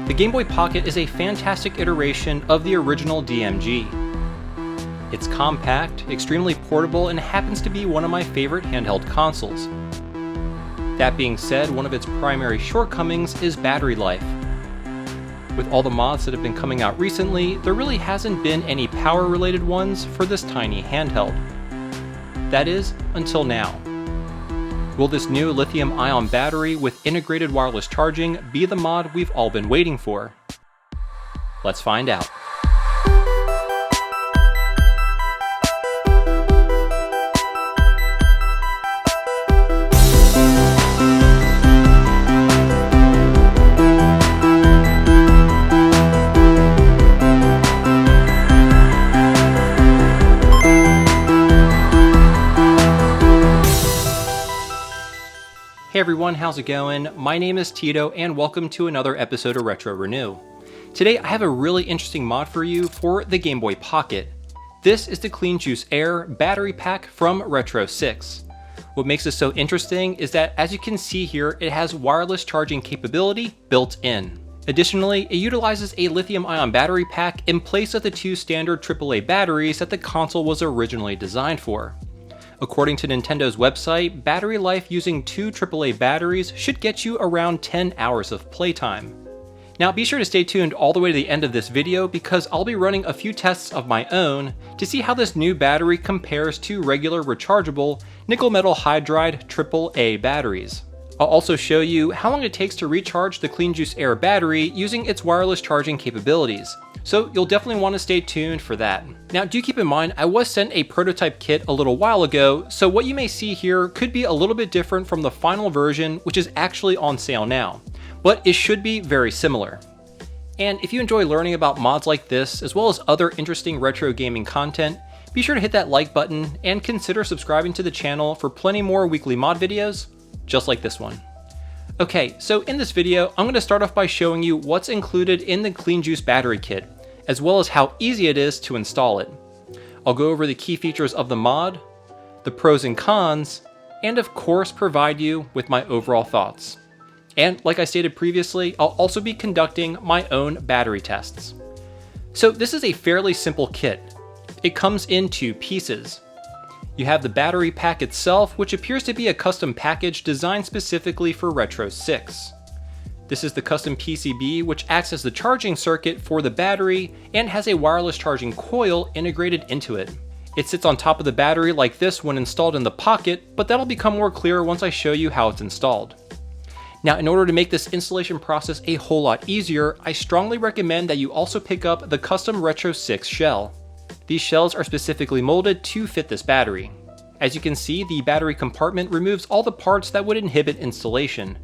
The Game Boy Pocket is a fantastic iteration of the original DMG. It's compact, extremely portable, and happens to be one of my favorite handheld consoles. That being said, one of its primary shortcomings is battery life. With all the mods that have been coming out recently, there really hasn't been any power-related ones for this tiny handheld. That is, until now. Will this new lithium-ion battery with integrated wireless charging be the mod we've all been waiting for? Let's find out. Hey everyone, how's it going? My name is Tito and welcome to another episode of Retro Renew. Today I have a really interesting mod for you for the Game Boy Pocket. This is the Clean Juice Air battery pack from RetroSix. What makes this so interesting is that, as you can see here, it has wireless charging capability built in. Additionally, it utilizes a lithium-ion battery pack in place of the two standard AAA batteries that the console was originally designed for. According to Nintendo's website, battery life using two AAA batteries should get you around 10 hours of playtime. Now be sure to stay tuned all the way to the end of this video because I'll be running a few tests of my own to see how this new battery compares to regular rechargeable nickel metal hydride AAA batteries. I'll also show you how long it takes to recharge the Clean Juice Air battery using its wireless charging capabilities. So you'll definitely want to stay tuned for that. Now do keep in mind, I was sent a prototype kit a little while ago, so what you may see here could be a little bit different from the final version, which is actually on sale now, but it should be very similar. And if you enjoy learning about mods like this, as well as other interesting retro gaming content, be sure to hit that like button and consider subscribing to the channel for plenty more weekly mod videos, just like this one. Okay, so in this video, I'm going to start off by showing you what's included in the Clean Juice battery kit, as well as how easy it is to install it. I'll go over the key features of the mod, the pros and cons, and of course provide you with my overall thoughts. And like I stated previously, I'll also be conducting my own battery tests. So this is a fairly simple kit. It comes in two pieces. You have the battery pack itself, which appears to be a custom package designed specifically for RetroSix. This is the custom PCB, which acts as the charging circuit for the battery and has a wireless charging coil integrated into it. It sits on top of the battery like this when installed in the Pocket, but that'll become more clear once I show you how it's installed. Now, in order to make this installation process a whole lot easier, I strongly recommend that you also pick up the custom RetroSix shell. These shells are specifically molded to fit this battery. As you can see, the battery compartment removes all the parts that would inhibit installation.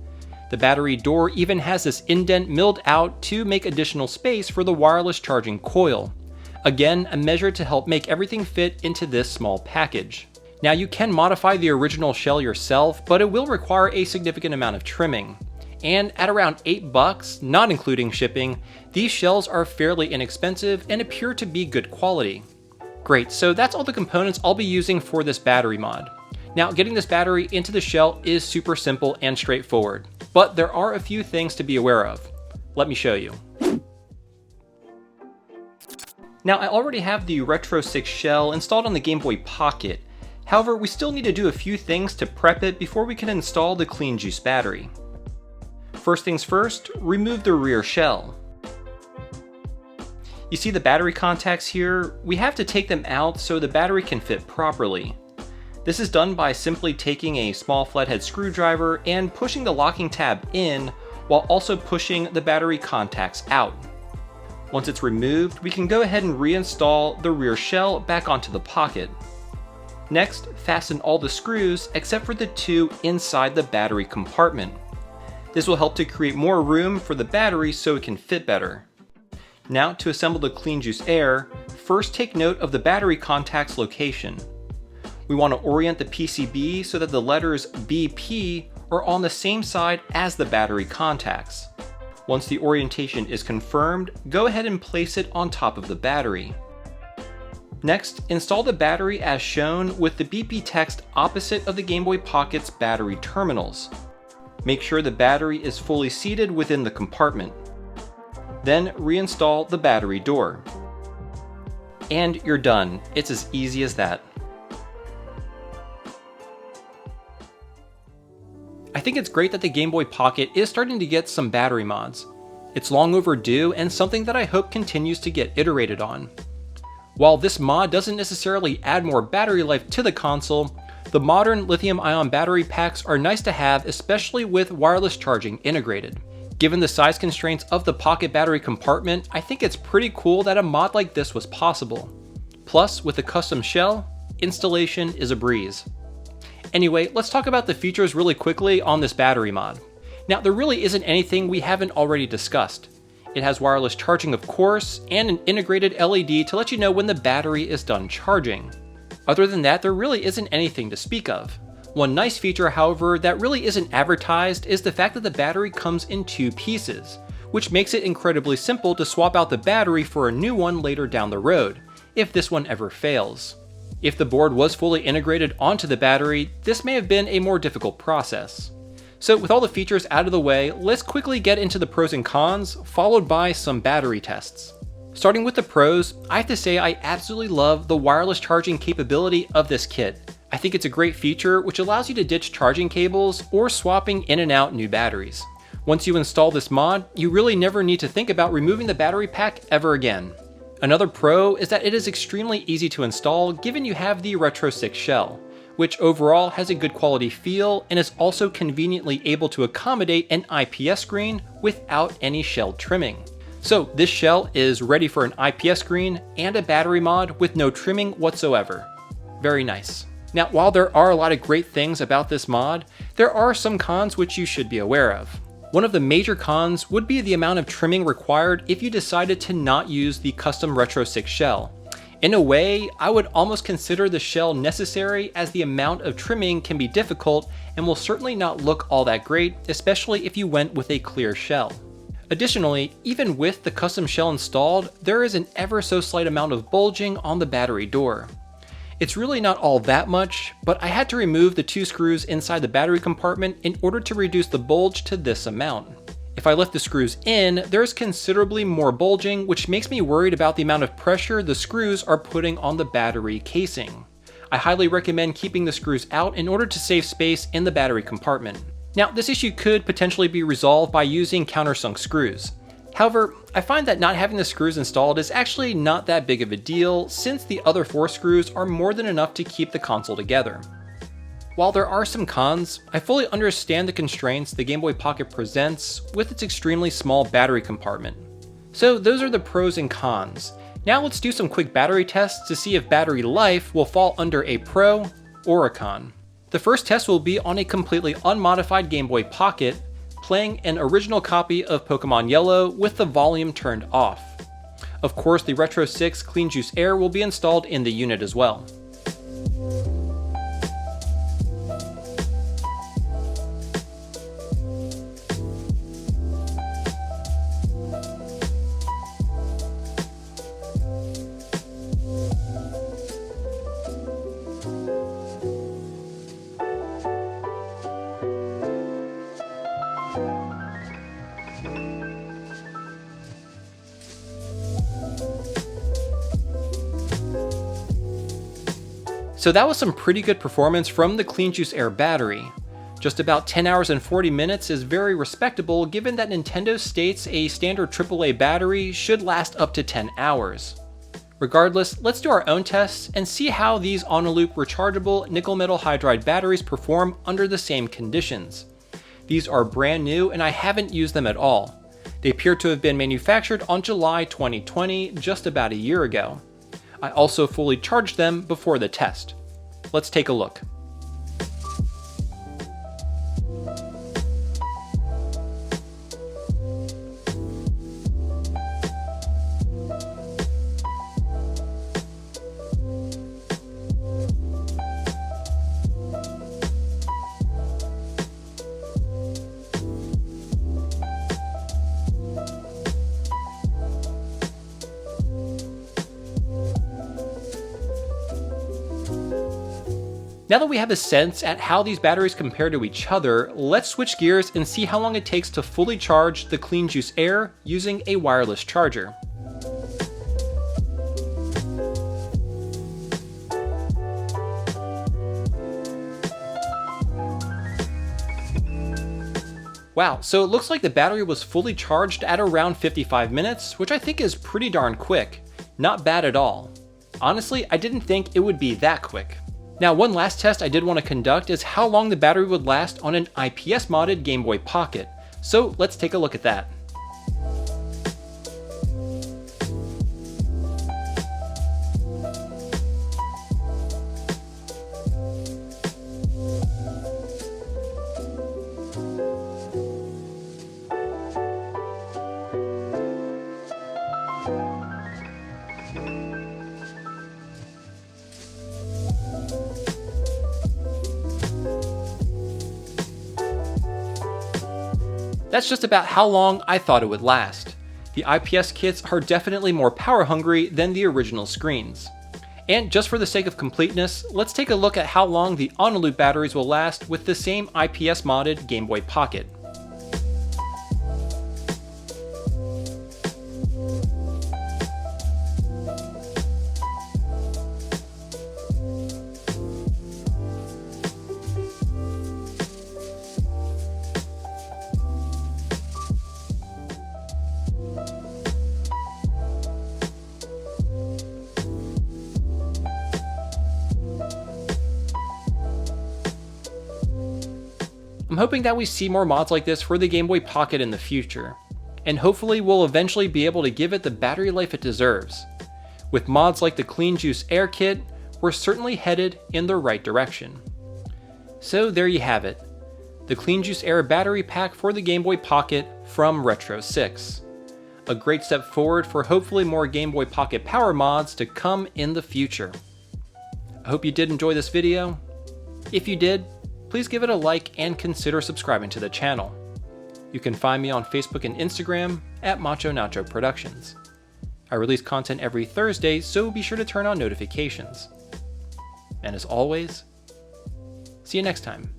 The battery door even has this indent milled out to make additional space for the wireless charging coil. Again, a measure to help make everything fit into this small package. Now you can modify the original shell yourself, but it will require a significant amount of trimming. And at around $8, not including shipping, these shells are fairly inexpensive and appear to be good quality. Great, so that's all the components I'll be using for this battery mod. Now, getting this battery into the shell is super simple and straightforward, but there are a few things to be aware of. Let me show you. Now, I already have the RetroSix shell installed on the Game Boy Pocket. However, we still need to do a few things to prep it before we can install the Clean Juice battery. First things first, remove the rear shell. You see the battery contacts here? We have to take them out so the battery can fit properly. This is done by simply taking a small flathead screwdriver and pushing the locking tab in while also pushing the battery contacts out. Once it's removed, we can go ahead and reinstall the rear shell back onto the Pocket. Next, fasten all the screws except for the two inside the battery compartment. This will help to create more room for the battery so it can fit better. Now, to assemble the Clean Juice Air, first take note of the battery contact's location. We want to orient the PCB so that the letters BP are on the same side as the battery contacts. Once the orientation is confirmed, go ahead and place it on top of the battery. Next, install the battery as shown with the BP text opposite of the Game Boy Pocket's battery terminals. Make sure the battery is fully seated within the compartment. Then reinstall the battery door. And you're done. It's as easy as that. I think it's great that the Game Boy Pocket is starting to get some battery mods. It's long overdue and something that I hope continues to get iterated on. While this mod doesn't necessarily add more battery life to the console, the modern lithium-ion battery packs are nice to have, especially with wireless charging integrated. Given the size constraints of the Pocket battery compartment, I think it's pretty cool that a mod like this was possible. Plus, with the custom shell, installation is a breeze. Anyway, let's talk about the features really quickly on this battery mod. Now, there really isn't anything we haven't already discussed. It has wireless charging, of course, and an integrated LED to let you know when the battery is done charging. Other than that, there really isn't anything to speak of. One nice feature, however, that really isn't advertised is the fact that the battery comes in 2 pieces, which makes it incredibly simple to swap out the battery for a new one later down the road, if this one ever fails. If the board was fully integrated onto the battery, this may have been a more difficult process. So with all the features out of the way, let's quickly get into the pros and cons, followed by some battery tests. Starting with the pros, I have to say I absolutely love the wireless charging capability of this kit. I think it's a great feature which allows you to ditch charging cables or swapping in and out new batteries. Once you install this mod, you really never need to think about removing the battery pack ever again. Another pro is that it is extremely easy to install given you have the RetroSix shell, which overall has a good quality feel and is also conveniently able to accommodate an IPS screen without any shell trimming. So this shell is ready for an IPS screen and a battery mod with no trimming whatsoever. Very nice. Now, while there are a lot of great things about this mod, there are some cons which you should be aware of. One of the major cons would be the amount of trimming required if you decided to not use the custom RetroSix shell. In a way, I would almost consider the shell necessary as the amount of trimming can be difficult and will certainly not look all that great, especially if you went with a clear shell. Additionally, even with the custom shell installed, there is an ever so slight amount of bulging on the battery door. It's really not all that much, but I had to remove the 2 screws inside the battery compartment in order to reduce the bulge to this amount. If I lift the screws in, there's considerably more bulging, which makes me worried about the amount of pressure the screws are putting on the battery casing. I highly recommend keeping the screws out in order to save space in the battery compartment. Now, this issue could potentially be resolved by using countersunk screws. However, I find that not having the screws installed is actually not that big of a deal since the other 4 screws are more than enough to keep the console together. While there are some cons, I fully understand the constraints the Game Boy Pocket presents with its extremely small battery compartment. So those are the pros and cons. Now let's do some quick battery tests to see if battery life will fall under a pro or a con. The first test will be on a completely unmodified Game Boy Pocket, playing an original copy of Pokemon Yellow with the volume turned off. Of course, the RetroSix Clean Juice Air will be installed in the unit as well. So that was some pretty good performance from the Clean Juice Air battery. Just about 10 hours and 40 minutes is very respectable given that Nintendo states a standard AAA battery should last up to 10 hours. Regardless, let's do our own tests and see how these on-a-loop rechargeable nickel metal hydride batteries perform under the same conditions. These are brand new and I haven't used them at all. They appear to have been manufactured on July 2020, just about a year ago. I also fully charged them before the test. Let's take a look. Now that we have a sense at how these batteries compare to each other, let's switch gears and see how long it takes to fully charge the Clean Juice Air using a wireless charger. Wow, so it looks like the battery was fully charged at around 55 minutes, which I think is pretty darn quick. Not bad at all. Honestly, I didn't think it would be that quick. Now, one last test I did want to conduct is how long the battery would last on an IPS modded Game Boy Pocket. So let's take a look at that. That's just about how long I thought it would last. The IPS kits are definitely more power hungry than the original screens. And just for the sake of completeness, let's take a look at how long the on-a-loop batteries will last with the same IPS modded Game Boy Pocket. I'm hoping that we see more mods like this for the Game Boy Pocket in the future, and hopefully we'll eventually be able to give it the battery life it deserves. With mods like the Clean Juice Air Kit, we're certainly headed in the right direction. So there you have it, the Clean Juice Air battery pack for the Game Boy Pocket from RetroSix. A great step forward for hopefully more Game Boy Pocket power mods to come in the future. I hope you did enjoy this video. If you did, please give it a like and consider subscribing to the channel. You can find me on Facebook and Instagram at Macho Nacho Productions. I release content every Thursday, so be sure to turn on notifications. And as always, see you next time.